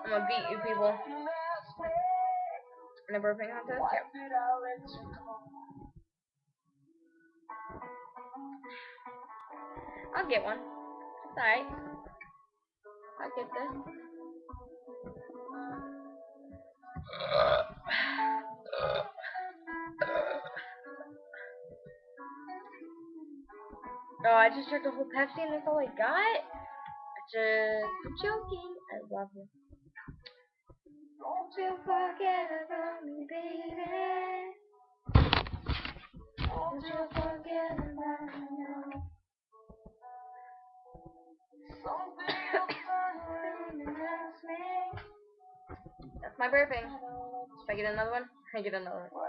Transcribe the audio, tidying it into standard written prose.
I'm gonna beat you people in a burping contest. Yep. I'll get one. It's alright. I'll get this. Oh, I just drank a whole Pepsi and that's all I got? Just joking. I love you. Don't you forget about me, baby. Don't you forget about me. That's my burping. If I get another one, I get another one.